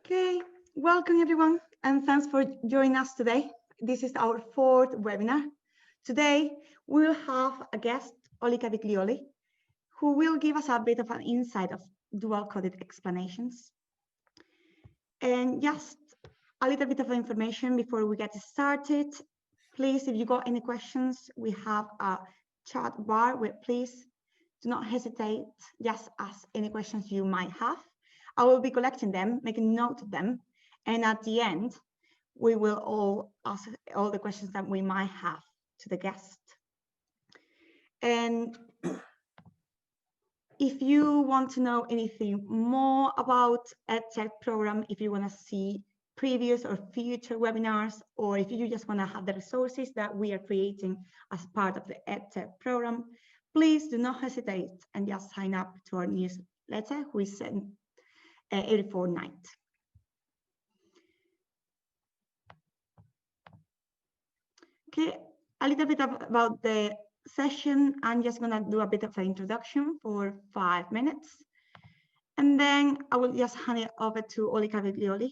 Okay, welcome everyone, and thanks for joining us today. This is our fourth webinar. Today, we'll have a guest, Oli Caviglioli, who will give us a bit of an insight of dual-coded explanations. And just a little bit of information before we get started. Please, if you got any questions, we have a chat bar where please do not hesitate, just ask any questions you might have. I will be collecting them, making note of them, and at the end, we will all ask all the questions that we might have to the guest. And if you want to know anything more about EdTech program, if you want to see previous or future webinars, or if you just want to have the resources that we are creating as part of the EdTech program, please do not hesitate and just sign up to our newsletter, who is sent every fortnight. Okay, a little bit about the session. I'm just going to do a bit of an introduction for 5 minutes. And then I will just hand it over to Oli Caviglioli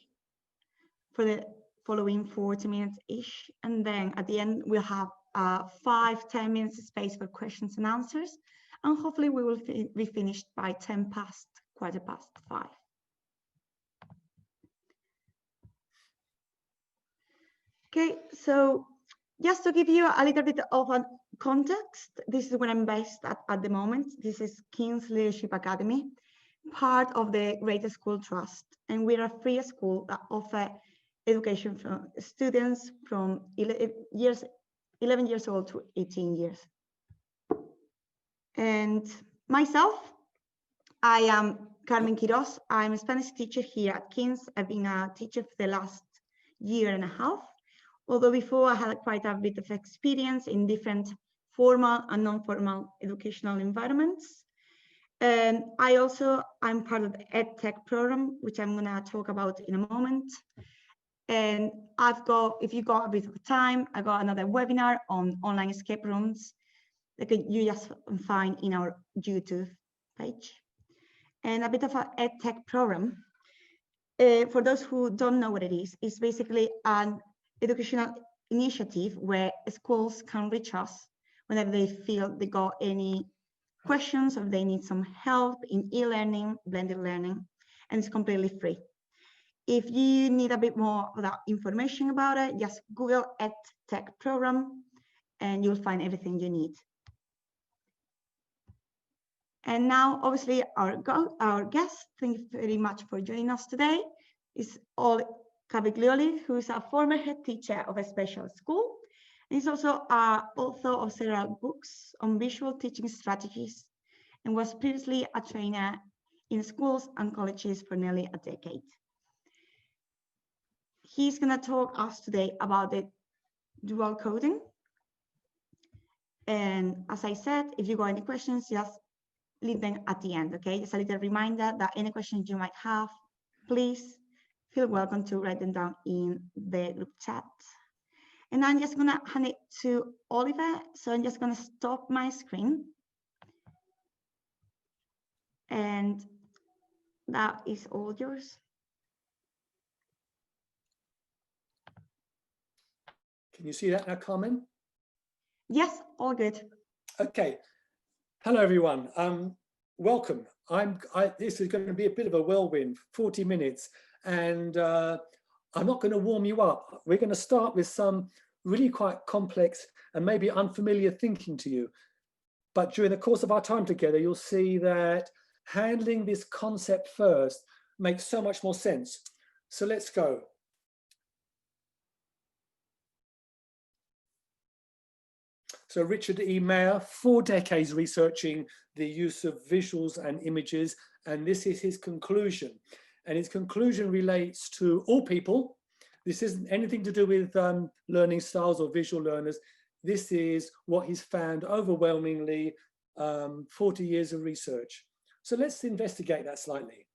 for the following 40 minutes-ish. And then at the end, we'll have 5-10 minutes space for questions and answers. And hopefully we will be finished by 5:15. Okay, so just to give you a little bit of a context, this is where I'm based at the moment. This is King's Leadership Academy, part of the Greater School Trust. And we're a free school that offers education for students from 11 years old to 18 years. And myself, I am Carmen Quiroz. I'm a Spanish teacher here at King's. I've been a teacher for the last year and a half. Although before I had quite a bit of experience in different formal and non-formal educational environments. And I'm part of the EdTech program, which I'm gonna talk about in a moment. And if you got a bit of time, I got another webinar on online escape rooms that you just find in our YouTube page. And a bit of an EdTech program. For those who don't know what it is, it's basically an educational initiative where schools can reach us whenever they feel they got any questions or they need some help in e-learning, blended learning, and it's completely free. If you need a bit more of that information about it, just Google EdTech program and you'll find everything you need. And now, obviously, our guest, thank you very much for joining us today, is Oli Caviglioli, who is a former head teacher of a special school. He's also an author of several books on visual teaching strategies and was previously a trainer in schools and colleges for nearly a decade. He's going to talk us today about the dual coding. And as I said, if you got any questions, just leave them at the end, okay? Just a little reminder that any questions you might have, please feel welcome to write them down in the group chat. And I'm just gonna hand it to Oliver. So I'm just gonna stop my screen. And that is all yours. Can you see that now, Carmen? Yes, all good. Okay. Hello, everyone. Welcome. This is going to be a bit of a whirlwind, 40 minutes. And I'm not going to warm you up. We're going to start with some really quite complex and maybe unfamiliar thinking to you. But during the course of our time together, you'll see that handling this concept first makes so much more sense. So let's go. So Richard E. Mayer, 4 decades researching the use of visuals and images, and this is his conclusion. And his conclusion relates to all people. This isn't anything to do with learning styles or visual learners. This is what he's found overwhelmingly, 40 years of research. So let's investigate that slightly.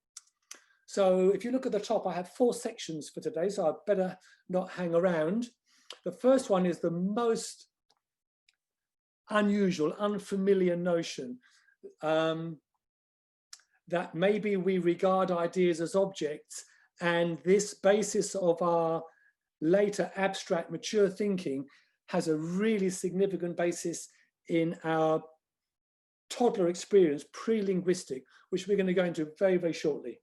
So if you look at the top, I have 4 sections for today, so I'd better not hang around. The first one is the most unusual, unfamiliar notion that maybe we regard ideas as objects And this basis of our later abstract mature thinking has a really significant basis in our toddler experience, pre-linguistic, which we're going to go into very, very shortly.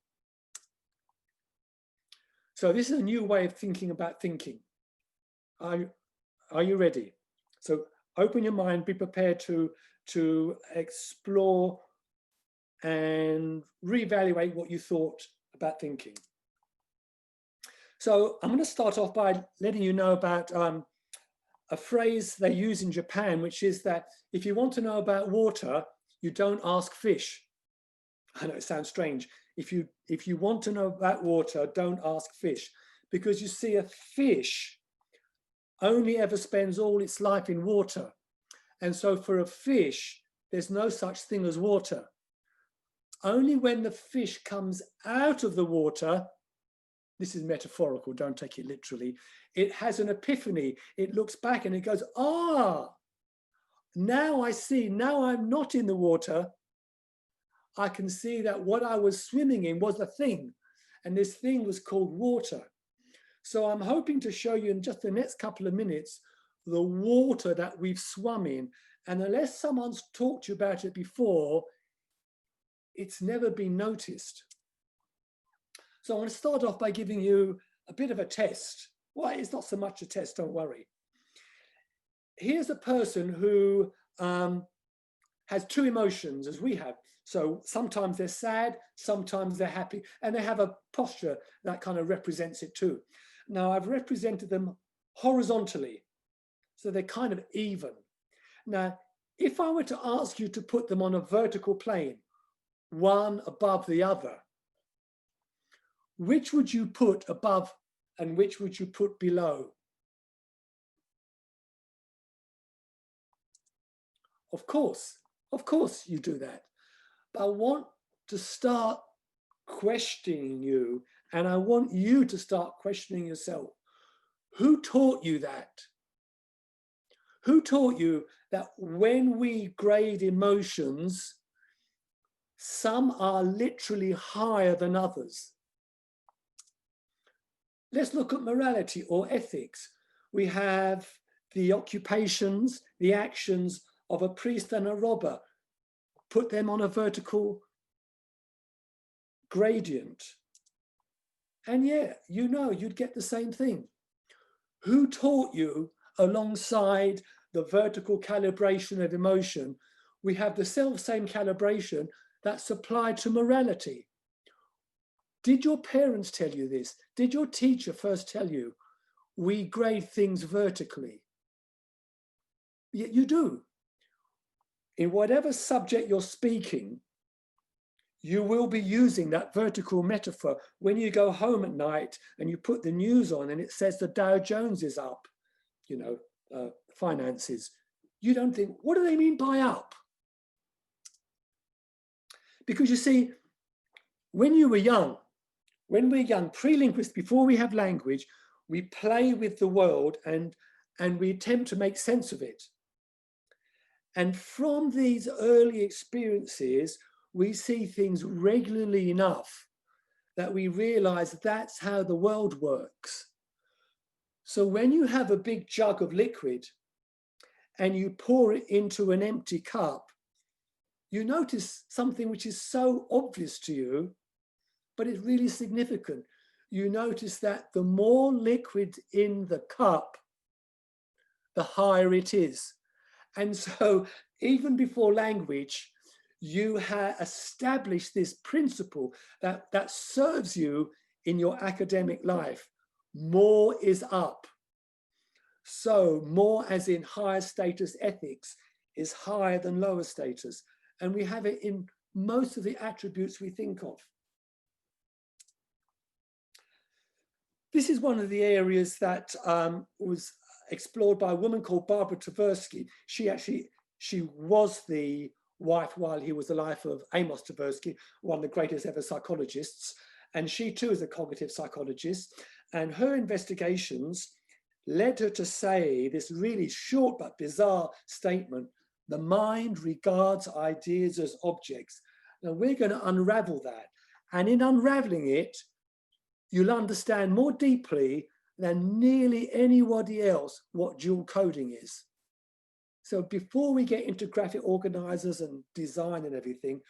So this is a new way of thinking about thinking. Are you ready? So open your mind, be prepared to explore and reevaluate what you thought about thinking. So I'm going to start off by letting you know about a phrase they use in Japan, which is that if you want to know about water, you don't ask fish. I know it sounds strange. If you want to know about water, don't ask fish, because you see, a fish only ever spends all its life in water. And so for a fish, there's no such thing as water. Only when the fish comes out of the water, this is metaphorical, don't take it literally, it has an epiphany. It looks back and it goes, ah, now I see, now I'm not in the water. I can see that what I was swimming in was a thing, and this thing was called water. So I'm hoping to show you in just the next couple of minutes the water that we've swum in. And unless someone's talked to you about it before, it's never been noticed. So I want to start off by giving you a bit of a test. Well, it's not so much a test, don't worry. Here's a person who has two emotions, as we have. So sometimes they're sad, sometimes they're happy, and they have a posture that kind of represents it too. Now, I've represented them horizontally, so they're kind of even. Now, if I were to ask you to put them on a vertical plane, one above the other, which would you put above and which would you put below? Of course you do that. But I want to start questioning you, and I want you to start questioning yourself. Who taught you that? Who taught you that when we grade emotions, some are literally higher than others? Let's look at morality or ethics. We have the occupations, the actions of a priest and a robber. Put them on a vertical gradient. And yeah, you know, you'd get the same thing. Who taught you, alongside the vertical calibration of emotion, we have the self-same calibration that's applied to morality? Did your parents tell you this? Did your teacher first tell you, we grade things vertically? Yet you do. In whatever subject you're speaking, you will be using that vertical metaphor when you go home at night and you put the news on and it says the Dow Jones is up, you know, finances. You don't think, what do they mean by up? Because you see, when we're young, pre-linguist, before we have language, we play with the world and we attempt to make sense of it. And from these early experiences, we see things regularly enough that we realize that's how the world works. So when you have a big jug of liquid and you pour it into an empty cup, you notice something which is so obvious to you, but it's really significant. You notice that the more liquid in the cup, the higher it is. And so even before language, you have established this principle that serves you in your academic life. More is up. So more, as in higher status ethics, is higher than lower status. And we have it in most of the attributes we think of. This is one of the areas that was explored by a woman called Barbara Tversky. She was the wife, while he was alive, of Amos Tversky, one of the greatest ever psychologists. And she too is a cognitive psychologist. And her investigations led her to say this really short but bizarre statement: the mind regards ideas as objects. Now we're going to unravel that. And in unraveling it, you'll understand more deeply than nearly anybody else what dual coding is. So before we get into graphic organizers and design and everything,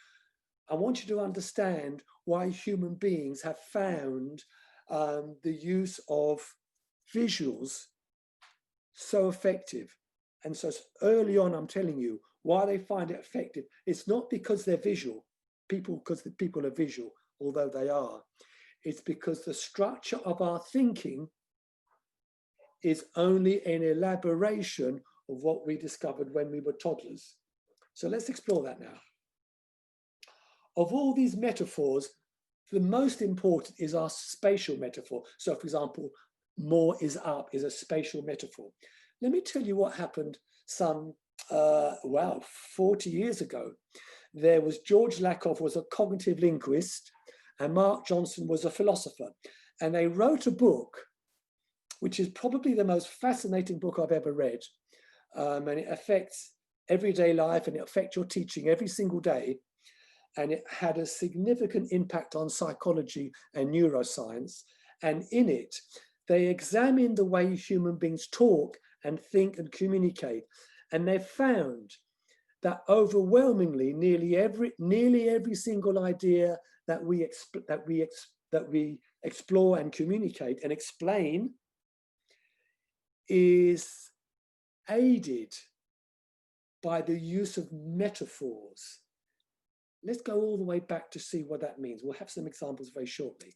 I want you to understand why human beings have found the use of visuals so effective. And so early on, I'm telling you why they find it effective. It's not because they're visual, because the people are visual, although they are. It's because the structure of our thinking is only an elaboration of what we discovered when we were toddlers. So let's explore that now. Of all these metaphors, the most important is our spatial metaphor. So for example, more is up is a spatial metaphor. Let me tell you what happened some, 40 years ago. There was George Lakoff was a cognitive linguist and Mark Johnson was a philosopher. And they wrote a book, which is probably the most fascinating book I've ever read. And it affects everyday life and it affects your teaching every single day. And it had a significant impact on psychology and neuroscience. And in it, they examined the way human beings talk and think and communicate. And they found that overwhelmingly, nearly every single idea that we explore and communicate and explain is aided by the use of metaphors. Let's go all the way back to see what that means. We'll have some examples very shortly.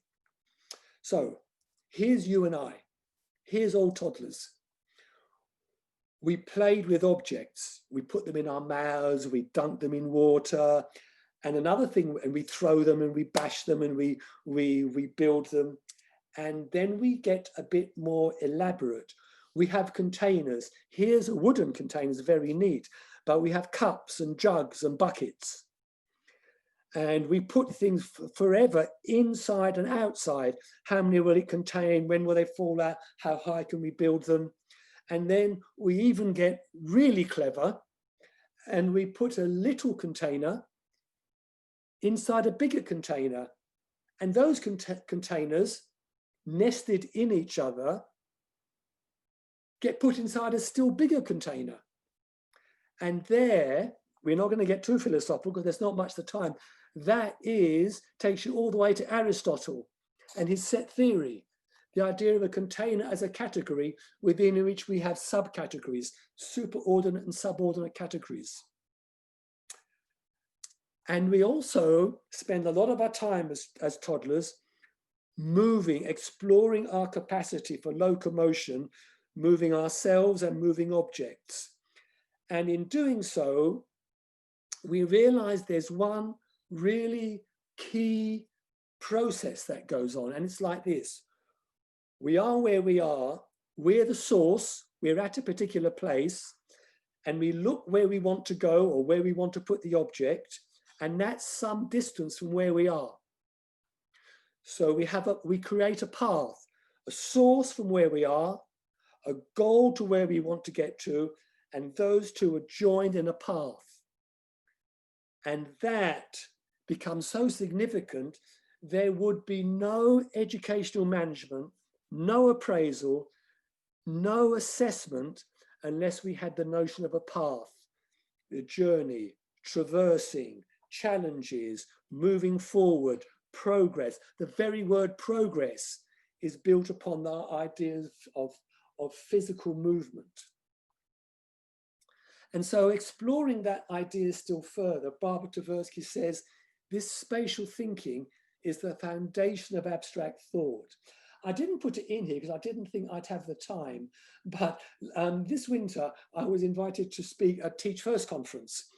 So here's you and I. Here's old toddlers. We played with objects. We put them in our mouths, we dunked them in water. And another thing, and we throw them and we bash them and we build them. And then we get a bit more elaborate. We have containers. Here's a wooden container, it's very neat, but we have cups and jugs and buckets. And we put things forever inside and outside. How many will it contain? When will they fall out? How high can we build them? And then we even get really clever and we put a little container inside a bigger container. And those containers nested in each other get put inside a still bigger container. And there, we're not going to get too philosophical because there's not much the time. That takes you all the way to Aristotle and his set theory, the idea of a container as a category within which we have subcategories, superordinate and subordinate categories. And we also spend a lot of our time as toddlers moving, exploring our capacity for locomotion, moving ourselves and moving objects. And in doing so, we realize there's one really key process that goes on. And it's like this. We are where we are. We're the source. We're at a particular place. And we look where we want to go or where we want to put the object. And that's some distance from where we are. So we create a path, a source from where we are, a goal to where we want to get to, and those two are joined in a path. And that becomes so significant, there would be no educational management, no appraisal, no assessment, unless we had the notion of a path, the journey, traversing, challenges, moving forward, progress. The very word progress is built upon the ideas of physical movement. And so exploring that idea still further, Barbara Tversky says, this spatial thinking is the foundation of abstract thought. I didn't put it in here because I didn't think I'd have the time, but this winter I was invited to speak at Teach First conference.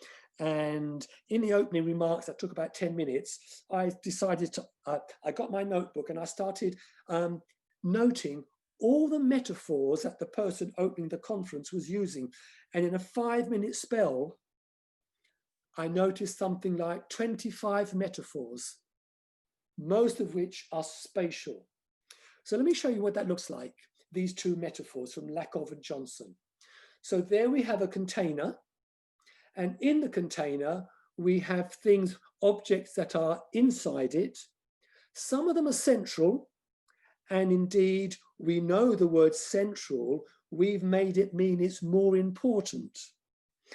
And in the opening remarks that took about 10 minutes, I decided to, I got my notebook and I started noting all the metaphors that the person opening the conference was using. And in a 5-minute spell, I noticed something like 25 metaphors, most of which are spatial. So let me show you what that looks like, these two metaphors from Lakoff and Johnson. So there we have a container, and in the container, we have things, objects that are inside it. Some of them are central, And indeed, we know the word central, we've made it mean it's more important.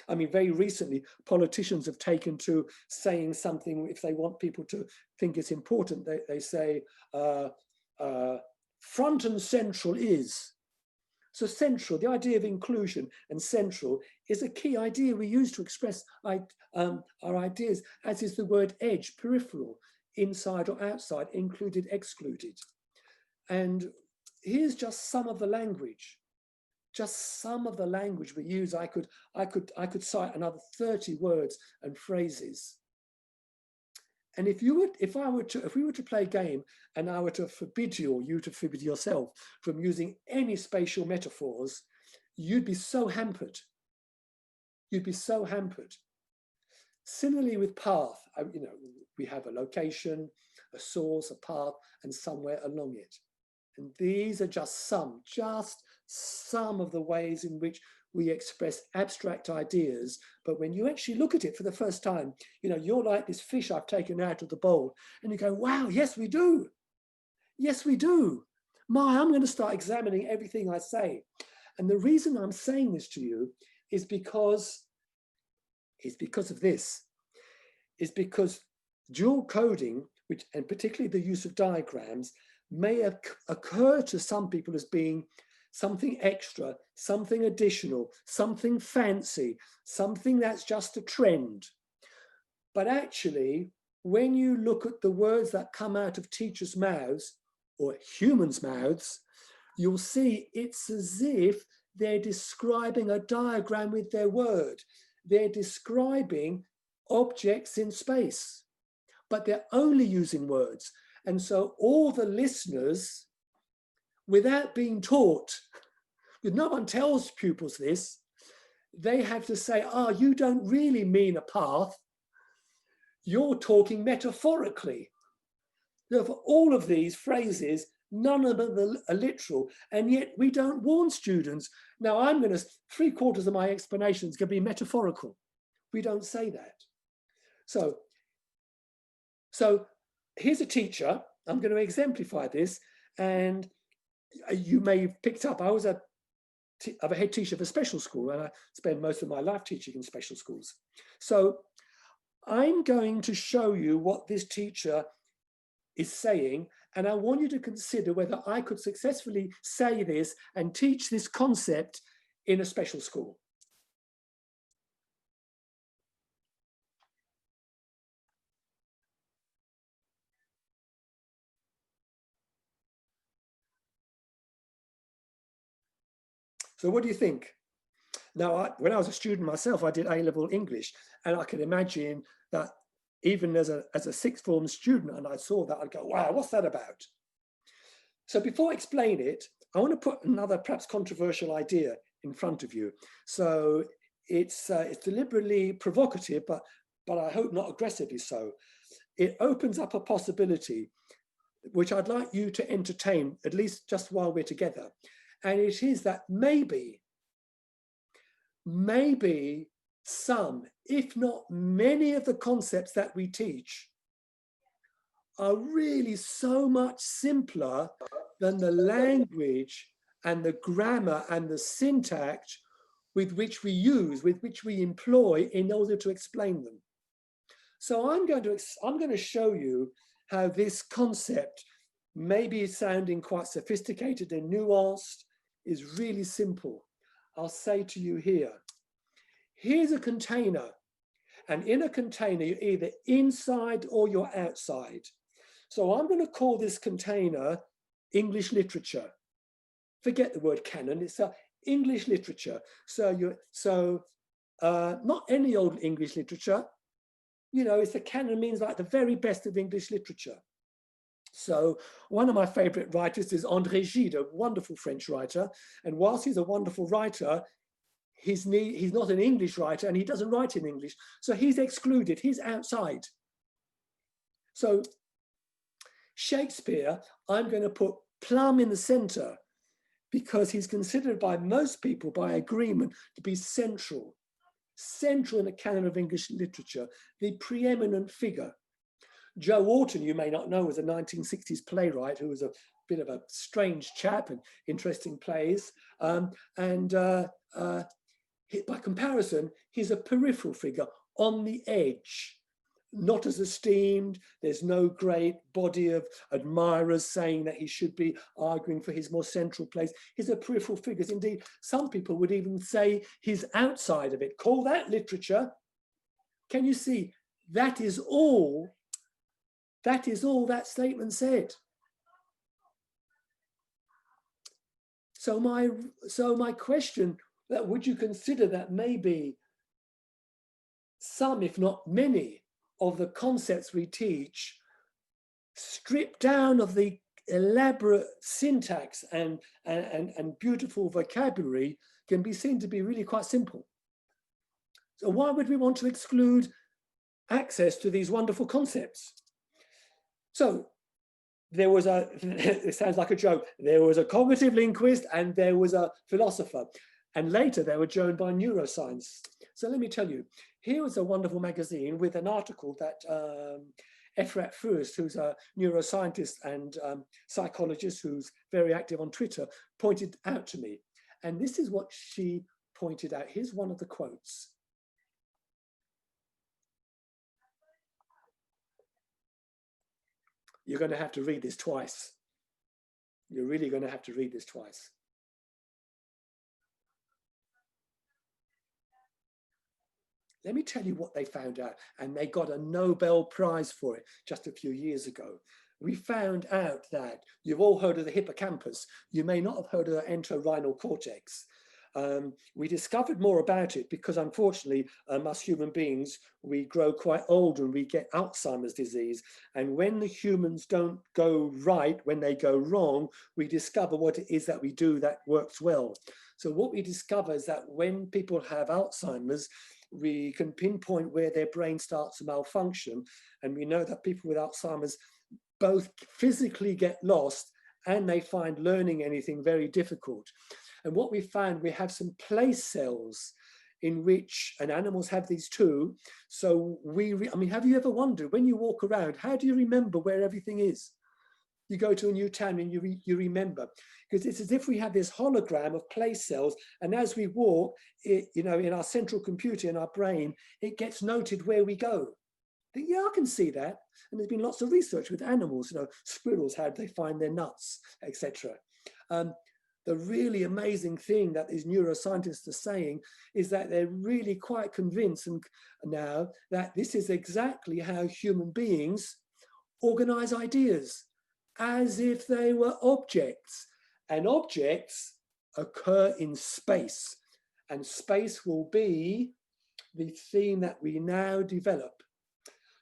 I mean, very recently, politicians have taken to saying something, if they want people to think it's important, they say, front and central is. So central, the idea of inclusion and central is a key idea we use to express our ideas, as is the word edge, peripheral, inside or outside, included, excluded. And here's just some of the language. Just some of the language we use. I could cite another 30 words and phrases. And if we were to play a game and I were to forbid you, or you to forbid yourself from using any spatial metaphors, you'd be so hampered. You'd be so hampered. Similarly with path, you know, we have a location, a source, a path, and somewhere along it. And these are just some of the ways in which we express abstract ideas. But when you actually look at it for the first time, you know, you're like this fish I've taken out of the bowl, and you go, wow, yes, we do. Yes, we do. I'm going to start examining everything I say. And the reason I'm saying this to you is because of this. Is because dual coding, and particularly the use of diagrams, may occur to some people as being something extra, something additional, something fancy, something that's just a trend. But actually, when you look at the words that come out of teachers' mouths or humans' mouths, you'll see it's as if they're describing a diagram with their word. They're describing objects in space, but they're only using words. And so all the listeners, without being taught, because no one tells pupils this, they have to say, you don't really mean a path. You're talking metaphorically. For all of these phrases, none of them are literal, and yet we don't warn students. Now, 3/4 of my explanations can be metaphorical. We don't say that. So here's a teacher. I'm going to exemplify this, and you may have picked up, I was a head teacher of a special school, and I spend most of my life teaching in special schools. So I'm going to show you what this teacher is saying, and I want you to consider whether I could successfully say this and teach this concept in a special school. So what do you think? Now, when I was a student myself, I did A-level English, and I can imagine that even as a sixth form student, and I saw that, I'd go, wow, what's that about? So before I explain it, I want to put another perhaps controversial idea in front of you. So it's deliberately provocative, but I hope not aggressively so. It opens up a possibility which I'd like you to entertain, at least just while we're together. And it is that maybe some, if not many, of the concepts that we teach are really so much simpler than the language and the grammar and the syntax with which we use, with which we employ in order to explain them. So I'm going to show you how this concept, maybe sounding quite sophisticated and nuanced, is really simple. I'll say to you here, here's a container, and in a container, you're either inside or you're outside. So I'm going to call this container English literature. Forget the word canon, it's English literature. So not any old English literature. You know, it's the canon means like the very best of English literature. So one of my favorite writers is André Gide, a wonderful French writer. And whilst he's a wonderful writer, he's not an English writer, and he doesn't write in English. So he's excluded, he's outside. So Shakespeare, I'm going to put plumb in the center, because he's considered by most people, by agreement, to be central in the canon of English literature, the preeminent figure. Joe Orton, you may not know, was a 1960s playwright who was a bit of a strange chap and interesting plays. By comparison, he's a peripheral figure on the edge, not as esteemed. There's no great body of admirers saying that he should be arguing for his more central place. He's a peripheral figure. Indeed, some people would even say he's outside of it. Call that literature. Can you see? That is all that statement said. So my question, that would you consider that maybe some, if not many, of the concepts we teach, stripped down of the elaborate syntax and beautiful vocabulary, can be seen to be really quite simple. So why would we want to exclude access to these wonderful concepts? So there was a, it sounds like a joke, there was a cognitive linguist and there was a philosopher, and later they were joined by neuroscience. So let me tell you, here was a wonderful magazine with an article that Efrat Fürst, who's a neuroscientist and psychologist who's very active on Twitter, pointed out to me. And this is what she pointed out. Here's one of the quotes. You're going to have to read this twice. You're really going to have to read this twice. Let me tell you what they found out, and they got a Nobel Prize for it just a few years ago. We found out that you've all heard of the hippocampus. You may not have heard of the entorhinal cortex. We discovered more about it because, unfortunately, us human beings, we grow quite old and we get Alzheimer's disease. And when the humans don't go right, when they go wrong, we discover what it is that we do that works well. So what we discover is that when people have Alzheimer's, we can pinpoint where their brain starts to malfunction. And we know that people with Alzheimer's both physically get lost and they find learning anything very difficult. And what we found, we have some place cells in which, and animals have these too. So I mean, have you ever wondered, when you walk around, how do you remember where everything is? You go to a new town and you remember, because it's as if we have this hologram of place cells. And as we walk, you know, in our central computer, in our brain, it gets noted where we go. Yeah, I can see that. And there's been lots of research with animals, you know, squirrels, how they find their nuts, etc. The really amazing thing that these neuroscientists are saying is that they're really quite convinced now that this is exactly how human beings organize ideas, as if they were objects. And objects occur in space. And space will be the theme that we now develop.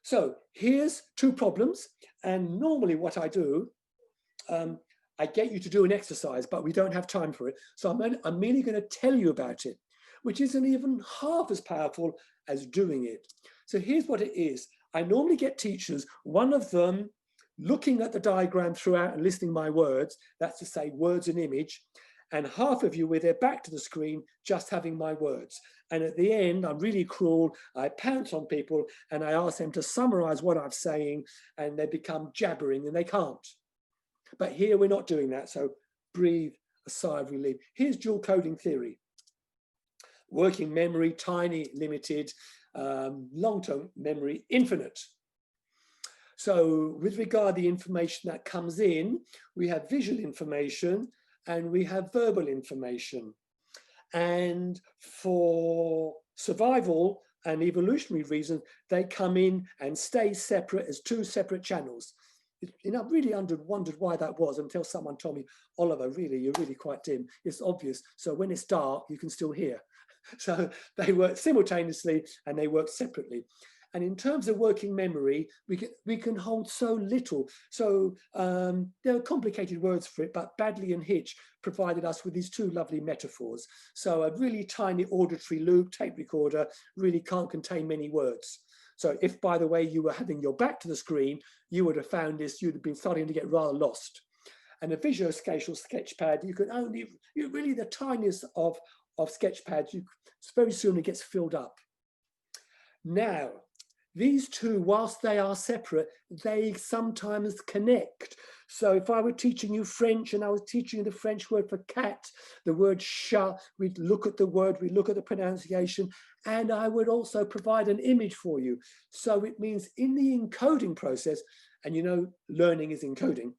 So here's two problems. And normally what I do, I get you to do an exercise, but we don't have time for it. So I'm merely going to tell you about it, which isn't even half as powerful as doing it. So here's what it is. I normally get teachers, one of them looking at the diagram throughout and listening my words, that's to say words and image, and half of you with their back to the screen, just having my words. And at the end, I'm really cruel. I pounce on people and I ask them to summarize what I'm saying, and they become jabbering and they can't. But here we're not doing that, so breathe a sigh of relief. Here's dual coding theory. Working memory, tiny, limited, long-term memory, infinite. So with regard to the information that comes in, we have visual information and we have verbal information. And for survival and evolutionary reasons, they come in and stay separate as two separate channels. You know, I've really wondered why that was until someone told me, Oliver, really, you're really quite dim. It's obvious. So when it's dark, you can still hear. So they work simultaneously and they work separately. And in terms of working memory, we can hold so little. So there are complicated words for it, but Badley and Hitch provided us with these two lovely metaphors. So a really tiny auditory loop, tape recorder, really can't contain many words. So if, by the way, you were having your back to the screen, you would have found this, you'd have been starting to get rather lost. And a visuospatial sketchpad, you're really the tiniest of sketchpads, very soon it gets filled up. Now, these two, whilst they are separate, they sometimes connect. So if I were teaching you French and I was teaching you the French word for cat, the word chat, we'd look at the word, we'd look at the pronunciation, and I would also provide an image for you. So it means in the encoding process, and you know, learning is encoding.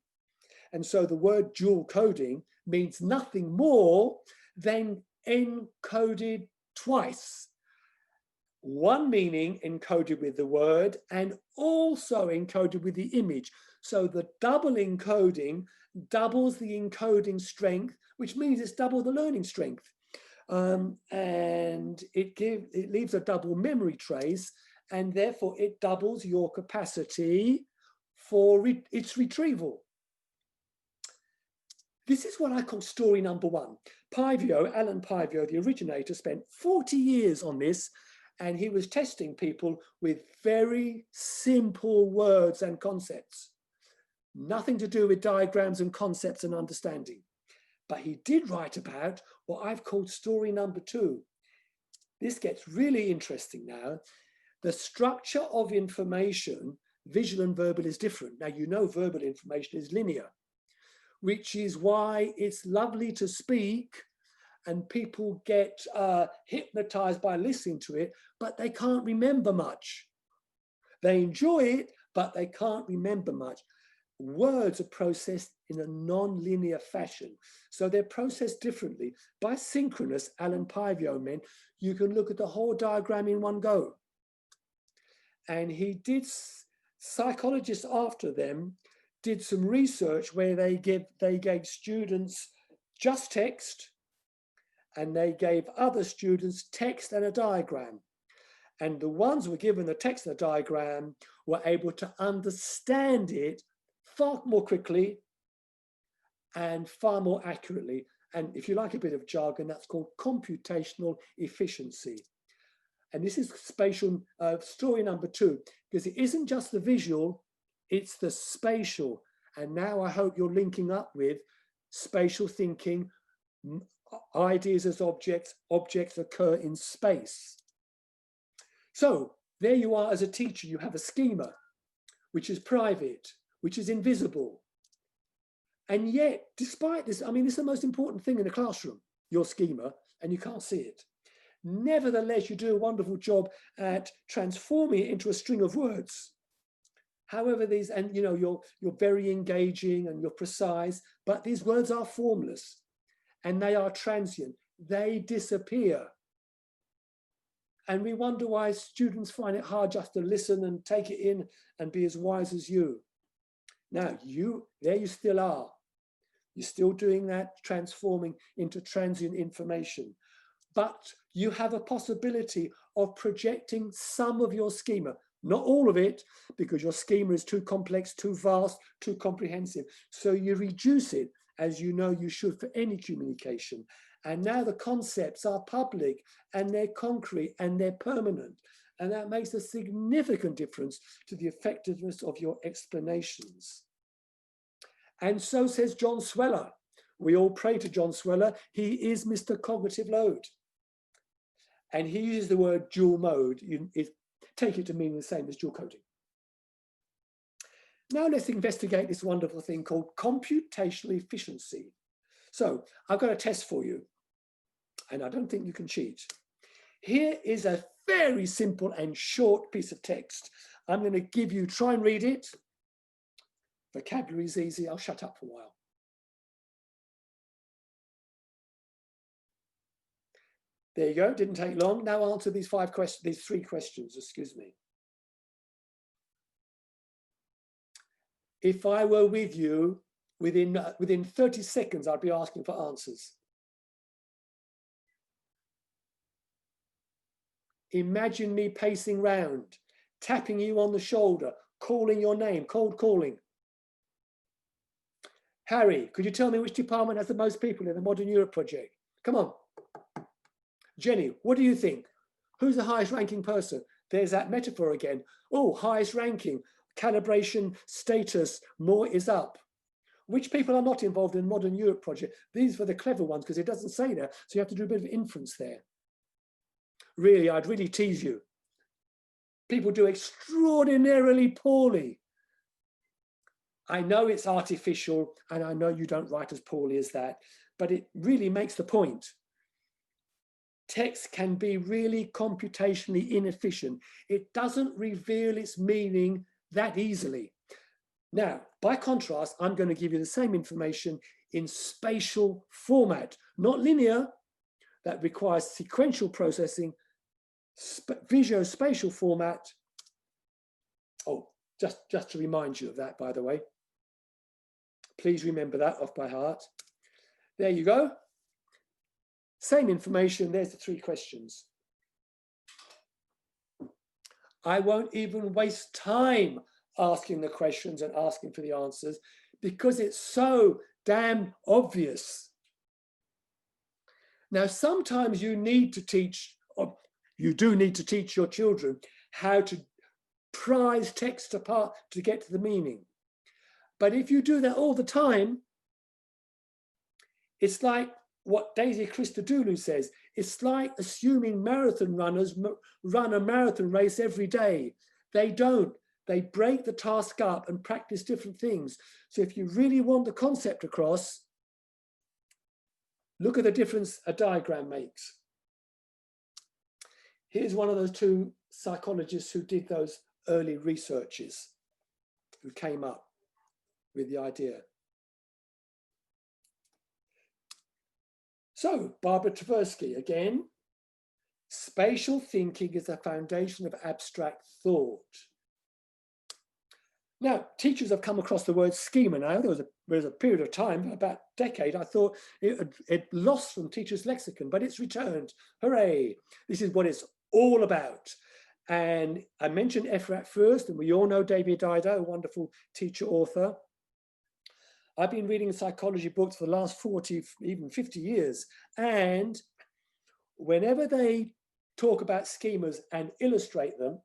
And so the word dual coding means nothing more than encoded twice. One meaning encoded with the word and also encoded with the image. So the double encoding doubles the encoding strength, which means it's double the learning strength. And it leaves a double memory trace, and therefore it doubles your capacity for its retrieval. This is what I call story number one. Alan Pivio, the originator, spent 40 years on this, and he was testing people with very simple words and concepts. Nothing to do with diagrams and concepts and understanding. But he did write about what I've called story number two. This gets really interesting now. The structure of information, visual and verbal, is different. Now, you know verbal information is linear, which is why it's lovely to speak and people get hypnotized by listening to it, but they can't remember much. They enjoy it, but they can't remember much. Words are processed in a non-linear fashion. So they're processed differently. By synchronous, Alan Pivio meant you can look at the whole diagram in one go. And he did, psychologists after them did some research where they gave students just text, and they gave other students text and a diagram. And the ones who were given the text and a diagram were able to understand it far more quickly and far more accurately. And if you like a bit of jargon, that's called computational efficiency. And this is spatial story number two, because it isn't just the visual, it's the spatial. And now I hope you're linking up with spatial thinking, ideas as objects, objects occur in space. So there you are as a teacher, you have a schema, which is private, which is invisible. And yet, despite this, I mean, this is the most important thing in the classroom, your schema, and you can't see it. Nevertheless, you do a wonderful job at transforming it into a string of words. However, these, and you know, you're very engaging and you're precise, but these words are formless and they are transient. They disappear. And we wonder why students find it hard just to listen and take it in and be as wise as you. Now, there you still are. You're still doing that, transforming into transient information. But you have a possibility of projecting some of your schema, not all of it, because your schema is too complex, too vast, too comprehensive. So you reduce it, as you know you should for any communication. And now the concepts are public and they're concrete and they're permanent. And that makes a significant difference to the effectiveness of your explanations. And so says John Sweller. We all pray to John Sweller. He is Mr. Cognitive Load. And he uses the word dual mode. Take it to mean the same as dual coding. Now let's investigate this wonderful thing called computational efficiency. So I've got a test for you, and I don't think you can cheat. Here is a very simple and short piece of text. I'm going to give you, try and read it. Vocabulary is easy. I'll shut up for a while. There you go. Didn't take long. Now answer these three questions. Excuse me. If I were with you, within 30 seconds, I'd be asking for answers. Imagine me pacing round, tapping you on the shoulder, calling your name, cold calling. Harry, could you tell me which department has the most people in the Modern Europe project? Come on. Jenny, what do you think? Who's the highest ranking person? There's that metaphor again. Oh, highest ranking, calibration, status, more is up. Which people are not involved in Modern Europe project? These are the clever ones because it doesn't say there. So you have to do a bit of inference there. Really, I'd really tease you. people do extraordinarily poorly. I know it's artificial, and I know you don't write as poorly as that, but it really makes the point. Text can be really computationally inefficient. It doesn't reveal its meaning that easily. Now, by contrast, I'm going to give you the same information in spatial format, not linear, that requires sequential processing, visuospatial format. Oh, just to remind you of that, by the way. Please remember that off by heart. There you go. Same information, there's the 3 questions. I won't even waste time asking the questions and asking for the answers because it's so damn obvious. Now, sometimes you need to teach, or you do need to teach your children how to prize text apart to get to the meaning. But if you do that all the time, it's like what Daisy Christodoulou says, it's like assuming marathon runners run a marathon race every day. They don't. They break the task up and practice different things. So if you really want the concept across, look at the difference a diagram makes. Here's one of those 2 psychologists who did those early researches, who came up with the idea. So, Barbara Tversky, again, spatial thinking is the foundation of abstract thought. Now, teachers have come across the word schema now. There was a period of time, about a decade, I thought it lost from teachers' lexicon, but it's returned. Hooray! This is what it's all about. And I mentioned Efrat first, and we all know David Dider, a wonderful teacher author. I've been reading psychology books for the last 40, even 50 years. And whenever they talk about schemas and illustrate them,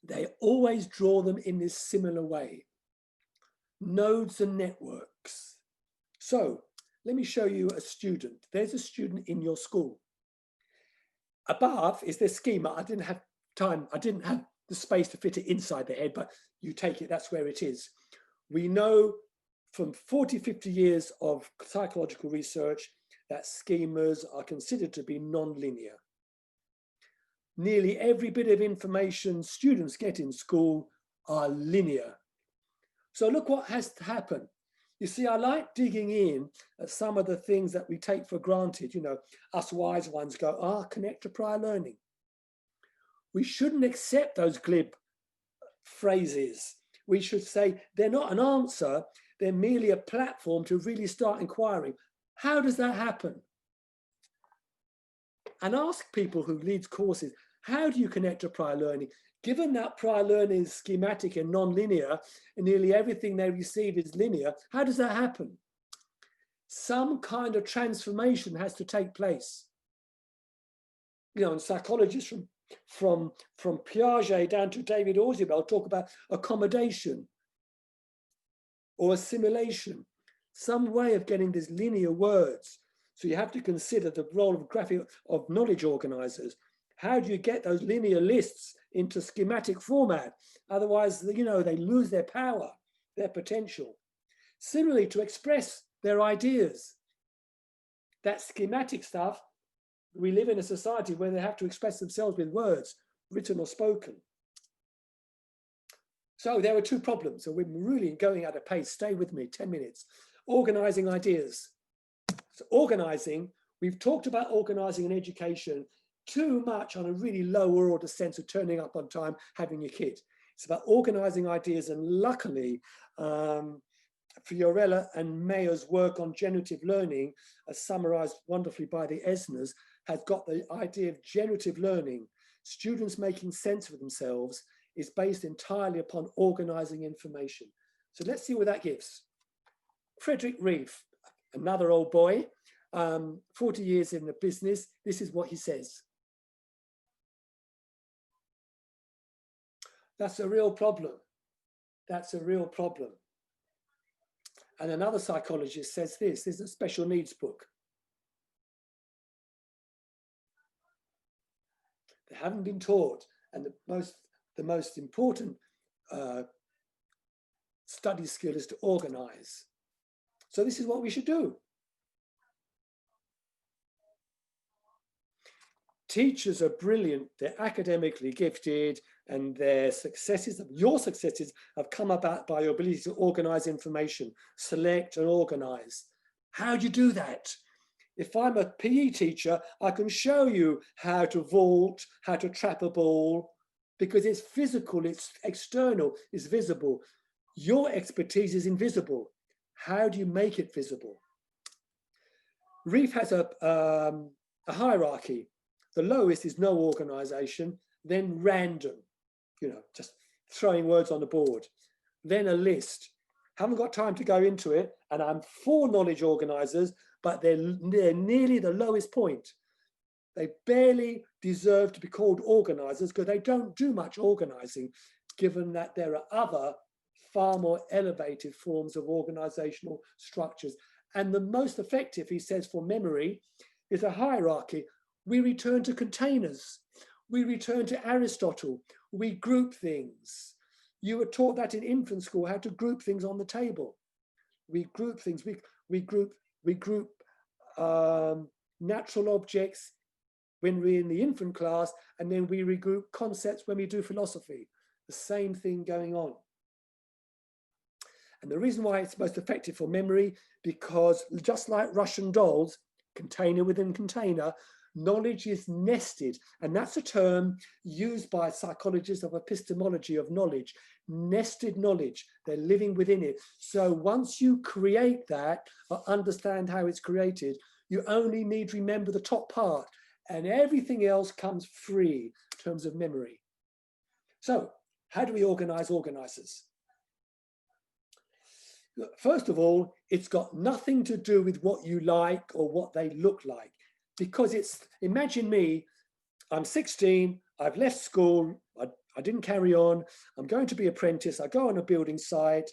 they always draw them in this similar way. Nodes and networks. So let me show you a student. There's a student in your school. Above is their schema. I didn't have time. I didn't have the space to fit it inside the head, but you take it, that's where it is. We know from 40, 50 years of psychological research that schemas are considered to be non-linear. Nearly every bit of information students get in school are linear. So look what has to happen. You see, I like digging in at some of the things that we take for granted. You know, us wise ones go, connect to prior learning. We shouldn't accept those glib phrases. We should say they're not an answer, they're merely a platform to really start inquiring. How does that happen? And ask people who lead courses, how do you connect to prior learning? Given that prior learning is schematic and non-linear, and nearly everything they receive is linear, how does that happen? Some kind of transformation has to take place. You know, and psychologists from Piaget down to David Ausubel talk about accommodation or assimilation, some way of getting these linear words. So you have to consider the role of knowledge organizers. How do you get those linear lists into schematic format? Otherwise, you know, they lose their power, their potential. Similarly, to express their ideas. That schematic stuff, we live in a society where they have to express themselves with words, written or spoken. So there are 2 problems. So we're really going at a pace. Stay with me, 10 minutes. Organizing ideas. So organizing, we've talked about organizing in education too much on a really lower order sense of turning up on time, having your kid. It's about organizing ideas, and luckily, Fiorella and Mayer's work on generative learning, as summarized wonderfully by the Esners, has got the idea of generative learning. Students making sense of themselves is based entirely upon organizing information. So let's see what that gives. Frederick Reeve, another old boy, 40 years in the business, this is what he says. That's a real problem. That's a real problem. And another psychologist says this is a special needs book. They haven't been taught. And the most important study skill is to organize. So this is what we should do. Teachers are brilliant, they're academically gifted, and their successes, your successes, have come about by your ability to organize information, select and organize. How do you do that? If I'm a PE teacher, I can show you how to vault, how to trap a ball, because it's physical, it's external, it's visible. Your expertise is invisible. How do you make it visible? Reef has a hierarchy. The lowest is no organization, then random, just throwing words on the board, then a list. Haven't got time to go into it, and I'm for knowledge organizers, but they're nearly the lowest point. They barely deserve to be called organizers because they don't do much organizing, given that there are other far more elevated forms of organizational structures. And the most effective, he says, for memory is a hierarchy. We return to containers. We return to Aristotle. We group things. You were taught that in infant school, how to group things on the table. We group things. We group natural objects when we're in the infant class, and then we regroup concepts when we do philosophy. The same thing going on. And the reason why it's most effective for memory, because just like Russian dolls, container within container, knowledge is nested. And that's a term used by psychologists of epistemology of knowledge. Nested knowledge, they're living within it. So once you create that or understand how it's created, you only need to remember the top part, and everything else comes free in terms of memory. So how do we organize organizers? First of all, it's got nothing to do with what you like or what they look like, because it's, imagine me, I'm 16, I've left school, I didn't carry on, I'm going to be apprentice, I go on a building site,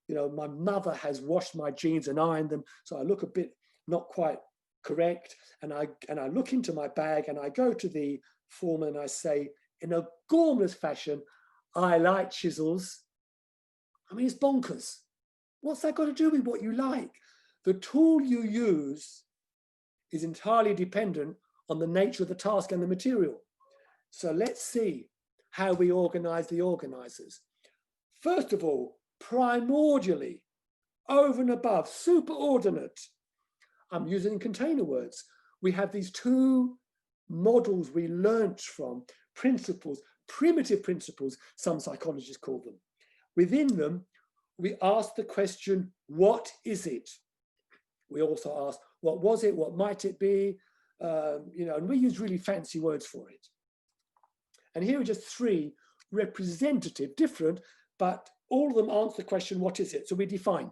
my mother has washed my jeans and ironed them, so I look a bit not quite correct, and I look into my bag and I go to the foreman and I say, in a gormless fashion, I like chisels. I mean, it's bonkers. What's that got to do with what you like? The tool you use is entirely dependent on the nature of the task and the material. So let's see how we organize the organizers. First of all, primordially, over and above, superordinate, I'm using container words. We have these two models we learnt from, principles, primitive principles, some psychologists call them. Within them, we ask the question, what is it? We also ask, what was it? What might it be? And we use really fancy words for it. And here are just three representative, different, but all of them answer the question, what is it? So we define.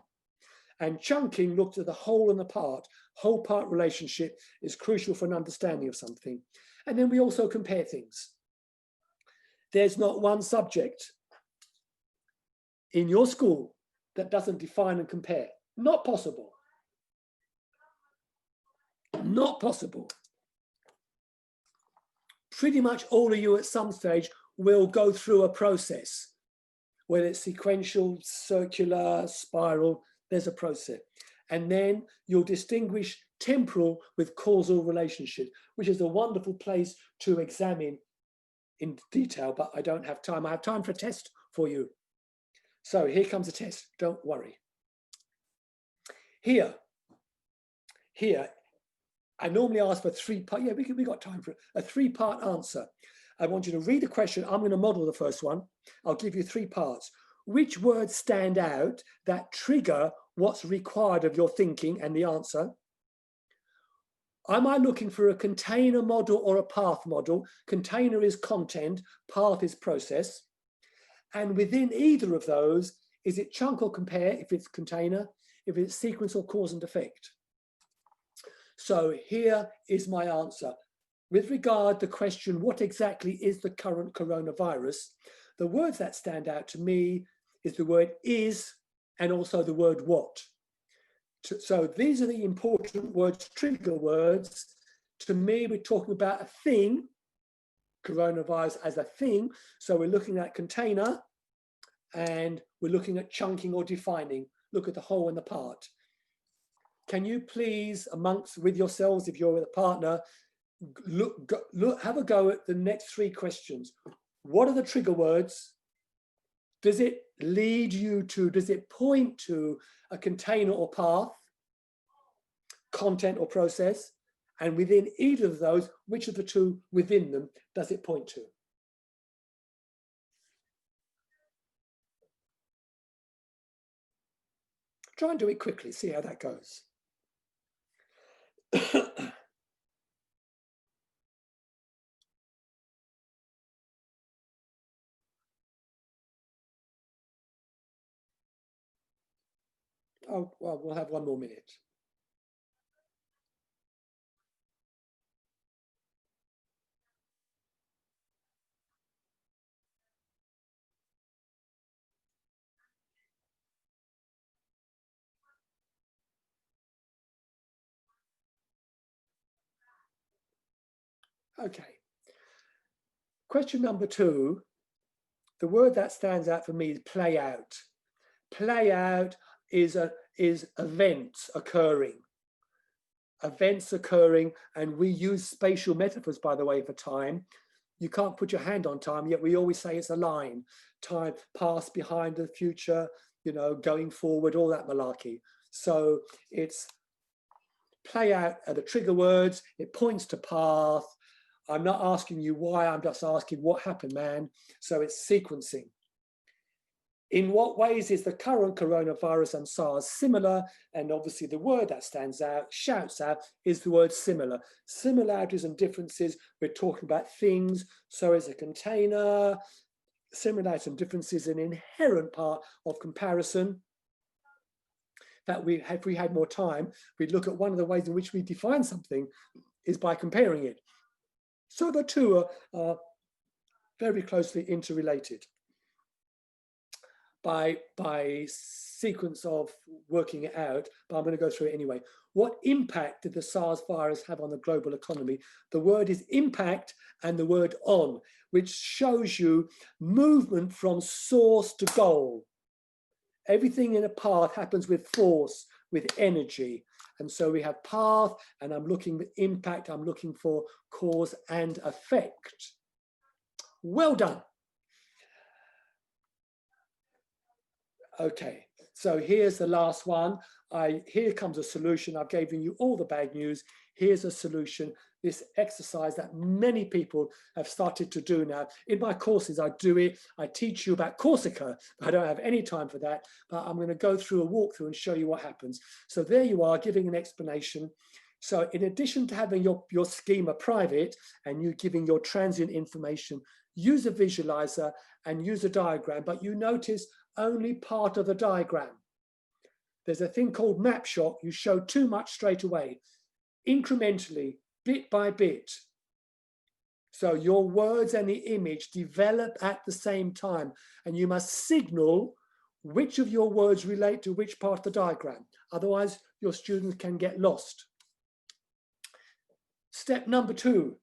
And chunking looks at the whole and the part. Whole part relationship is crucial for an understanding of something. And then we also compare things. There's not one subject in your school that doesn't define and compare. Not possible. Not possible. Pretty much all of you at some stage will go through a process, whether it's sequential, circular, spiral, there's a process. And then you'll distinguish temporal with causal relationship, which is a wonderful place to examine in detail, but I don't have time. I have time for a test for you. So here comes a test, don't worry. Here, I normally ask for three-part, yeah, we got time for a three-part answer. I want you to read the question. I'm going to model the first one. I'll give you three parts. Which words stand out that trigger what's required of your thinking and the answer? Am I looking for a container model or a path model? Container is content, path is process. And within either of those, is it chunk or compare if it's container, if it's sequence or cause and effect? So here is my answer. With regard to the question, what exactly is the current coronavirus? The words that stand out to me is the word is and also the word what. So these are the important words, trigger words. To me, we're talking about a thing, coronavirus as a thing. So we're looking at container and we're looking at chunking or defining. Look at the whole and the part. Can you please, with yourselves, if you're with a partner, have a go at the next 3 questions. What are the trigger words? Does it lead you to, does it point to a container or path, content or process? And within either of those, which of the 2 within them does it point to? Try and do it quickly, see how that goes. Oh, well, we'll have 1 more minute. Okay. Question number 2, the word that stands out for me is play out. Play out is events occurring. Events occurring, and we use spatial metaphors, by the way, for time. You can't put your hand on time, yet we always say it's a line. Time, past, behind, the future, you know, going forward, all that malarkey. So it's play out are the trigger words. It points to path. I'm not asking you why, I'm just asking what happened, man. So it's sequencing. In what ways is the current coronavirus and SARS similar? And obviously the word that stands out, shouts out, is the word similar. Similarities and differences, we're talking about things. So is a container. Similarities and differences, an inherent part of comparison. That if we had more time, we'd look at one of the ways in which we define something is by comparing it. So the 2 are very closely interrelated by sequence of working it out, but I'm going to go through it anyway. What impact did the SARS virus have on the global economy? The word is impact and the word on, which shows you movement from source to goal. Everything in a path happens with force, with energy. And so we have path, and I'm looking at impact, I'm looking for cause and effect. Well done. Okay, so here's the last one. Here comes a solution. I've given you all the bad news. Here's a solution. This exercise that many people have started to do now. In my courses, I do it. I teach you about Corsica. I don't have any time for that, but I'm going to go through a walkthrough and show you what happens. So there you are, giving an explanation. So in addition to having your schema private and you giving your transient information, use a visualizer and use a diagram, but you notice only part of the diagram. There's a thing called map shot. You show too much straight away, incrementally, bit by bit. So your words and the image develop at the same time, and you must signal which of your words relate to which part of the diagram. Otherwise, your students can get lost. Step number 2,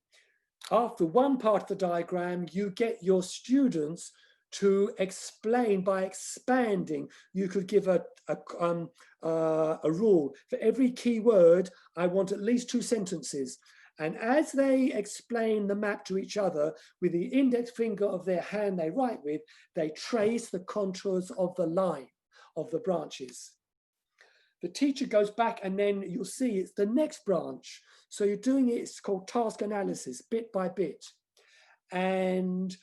after one part of the diagram, you get your students to explain by expanding. You could give a rule. For every key word, I want at least 2 sentences. And as they explain the map to each other with the index finger of their hand they write with, they trace the contours of the line, of the branches. The teacher goes back and then you'll see it's the next branch. So you're doing it, it's called task analysis, bit by bit. And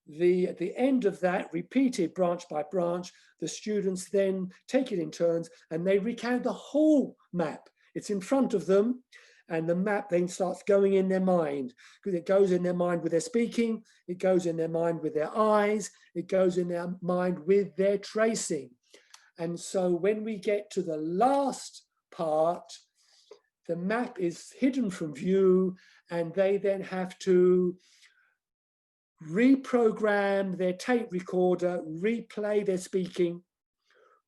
at the end of that, repeated branch by branch, the students then take it in turns and they recount the whole map. It's in front of them, and the map then starts going in their mind, because it goes in their mind with their speaking, it goes in their mind with their eyes, it goes in their mind with their tracing. And so when we get to the last part, the map is hidden from view, and they then have to reprogram their tape recorder, replay their speaking,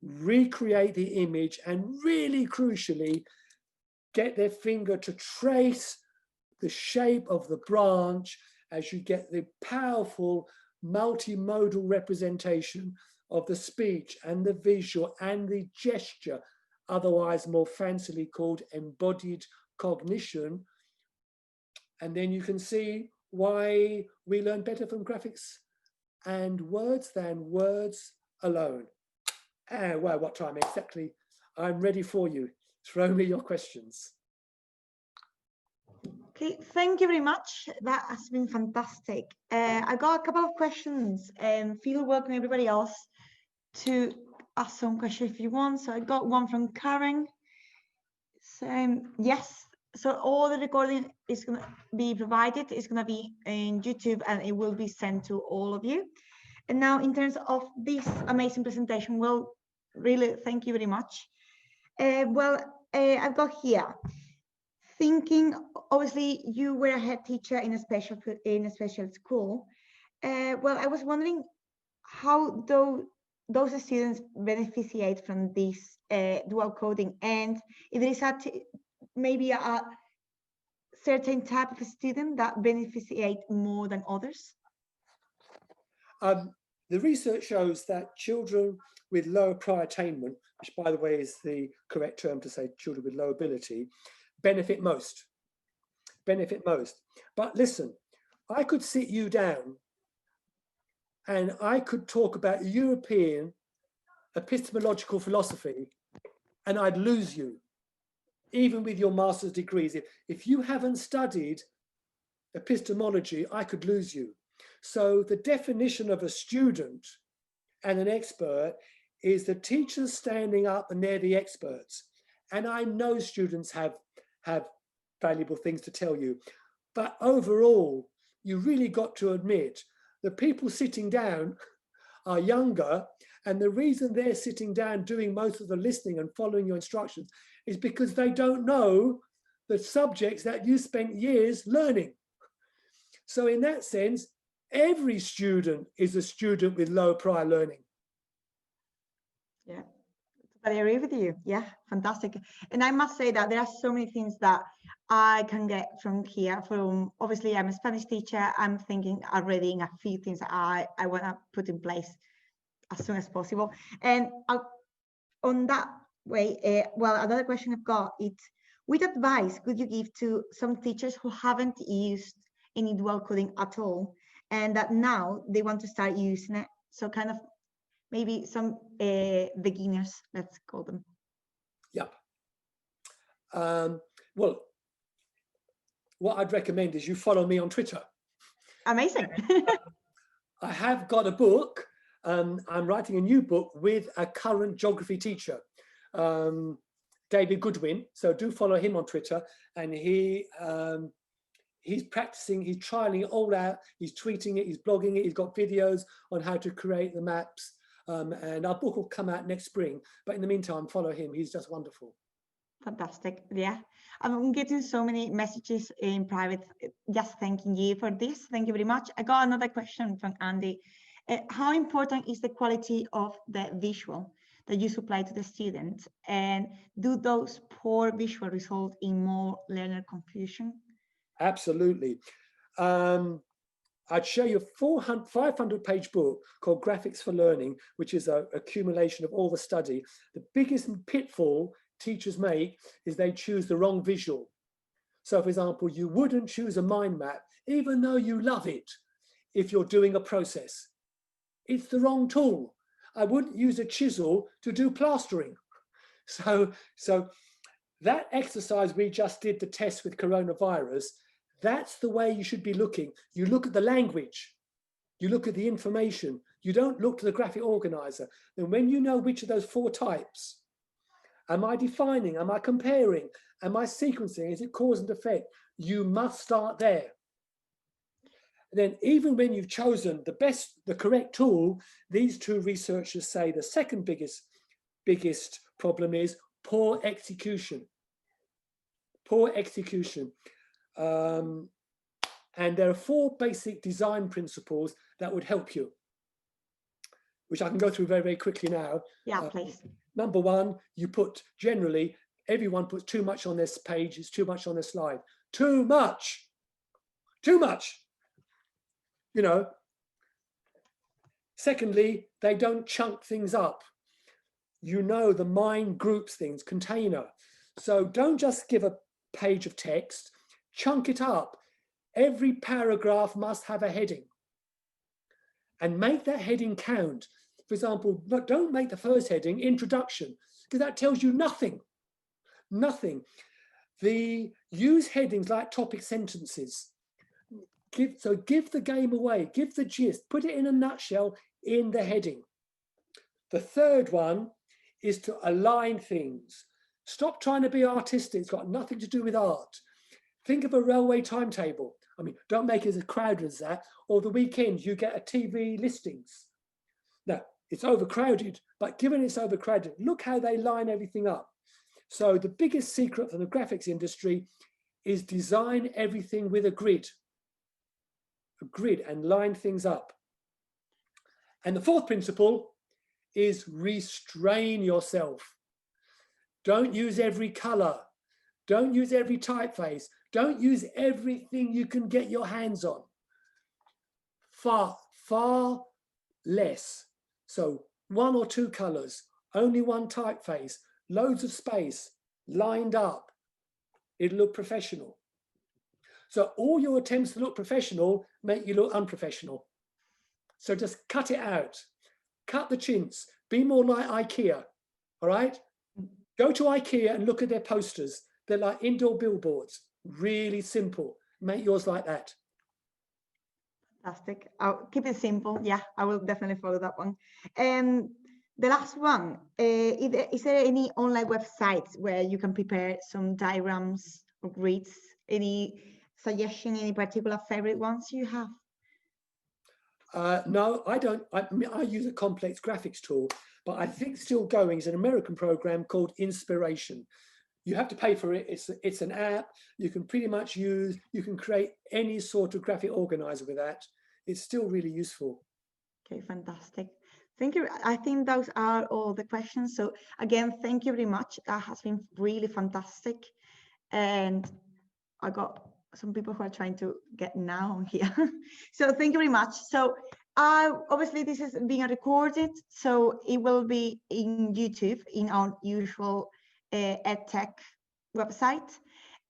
recreate the image, and really crucially, get their finger to trace the shape of the branch as you get the powerful multimodal representation of the speech and the visual and the gesture, otherwise more fancily called embodied cognition. And then you can see why we learn better from graphics and words than words alone. Well, what time exactly? I'm ready for you. Throw me your questions. Okay, thank you very much. That has been fantastic. I got a couple of questions, and feel welcome everybody else to ask some questions if you want. So I got one from Karen. So yes, so all the recording is going to be provided. It's going to be in YouTube and it will be sent to all of you. And now in terms of this amazing presentation, well, really thank you very much. I've got here, thinking, obviously you were a head teacher in a special school. Well, I was wondering how those students beneficiate from this dual coding, and if there is maybe a certain type of student that beneficiate more than others. The research shows that children with lower prior attainment, which by the way is the correct term to say children with low ability, benefit most. But listen, I could sit you down and I could talk about European epistemological philosophy and I'd lose you, even with your master's degrees. If you haven't studied epistemology, I could lose you. So the definition of a student and an expert is the teachers standing up and they're the experts. And I know students have valuable things to tell you, but overall, you really got to admit the people sitting down are younger, and the reason they're sitting down doing most of the listening and following your instructions is because they don't know the subjects that you spent years learning. So in that sense, every student is a student with low prior learning. Yeah, I agree with you. Yeah, fantastic. And I must say that there are so many things that I can get from here. From obviously, I'm a Spanish teacher. I'm thinking already in a few things I want to put in place as soon as possible. And on that way, well, another question I've got is, what advice could you give to some teachers who haven't used any dual coding at all, and that now they want to start using it? So kind of maybe some beginners, let's call them. Yep. Well, what I'd recommend is you follow me on Twitter. Amazing. I have got a book. I'm writing a new book with a current geography teacher, David Goodwin. So do follow him on Twitter. And he's practicing, he's trialing it all out. He's tweeting it, he's blogging it. He's got videos on how to create the maps. And our book will come out next spring. But in the meantime, follow him. He's just wonderful. Fantastic. Yeah, I'm getting so many messages in private just thanking you for this. Thank you very much. I got another question from Andy. How important is the quality of the visual that you supply to the students? And do those poor visual result in more learner confusion? Absolutely. I'd show you a 500-page book called Graphics for Learning, which is an accumulation of all the study. The biggest pitfall teachers make is they choose the wrong visual. So for example, you wouldn't choose a mind map, even though you love it, if you're doing a process. It's the wrong tool. I wouldn't use a chisel to do plastering. So that exercise we just did, the test with coronavirus, that's the way you should be looking. You look at the language, you look at the information, you don't look to the graphic organizer. And when you know which of those 4 types, am I defining, am I comparing, am I sequencing, is it cause and effect? You must start there. And then even when you've chosen the correct tool, these 2 researchers say the second biggest problem is poor execution. Poor execution. And there are 4 basic design principles that would help you, which I can go through very, very quickly now. Yeah, please. Number 1, you put, generally, everyone puts too much on this page, it's too much on this slide. Too much. you know. Secondly, they don't chunk things up. You know, the mind groups things, container. So don't just give a page of text, chunk it up. Every paragraph must have a heading. And make that heading count. For example, but don't make the first heading introduction, because that tells you nothing. Nothing. Use headings like topic sentences. Give the game away, give the gist, put it in a nutshell in the heading. The third one is to align things. Stop trying to be artistic. It's got nothing to do with art. Think of a railway timetable. I mean, don't make it as crowded as that. Or the weekend, you get a TV listings. Now, it's overcrowded, but given it's overcrowded, look how they line everything up. So the biggest secret for the graphics industry is design everything with a grid and line things up. And the fourth principle is restrain yourself. Don't use every color. Don't use every typeface. Don't use everything you can get your hands on. Far less. So 1 or 2 colors, only one typeface, loads of space, lined up. It'll look professional. So all your attempts to look professional make you look unprofessional. So just cut it out. Cut the chintz. Be more like IKEA, all right? Go to IKEA and look at their posters. They're like indoor billboards. Really simple. Make yours like that. Fantastic. I'll keep it simple. Yeah, I will definitely follow that one. And the last one, is there any online websites where you can prepare some diagrams or grids? Any suggestion, any particular favorite ones you have? No, I don't. I use a complex graphics tool, but I think still going is an American program called Inspiration. You have to pay for it. It's an app. You can pretty much use, you can create any sort of graphic organizer with that. It's still really useful. Okay, fantastic. Thank you. I think those are all the questions. So again, thank you very much. That has been really fantastic. And I got some people who are trying to get now on here. So thank you very much. So obviously this is being recorded, so it will be in YouTube in our usual EdTech website.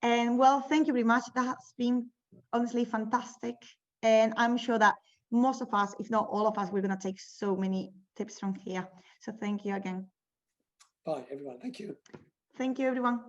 And well, thank you very much. That has been honestly fantastic. And I'm sure that most of us, if not all of us, we're going to take so many tips from here. So thank you again. Bye, everyone. Thank you. Thank you, everyone.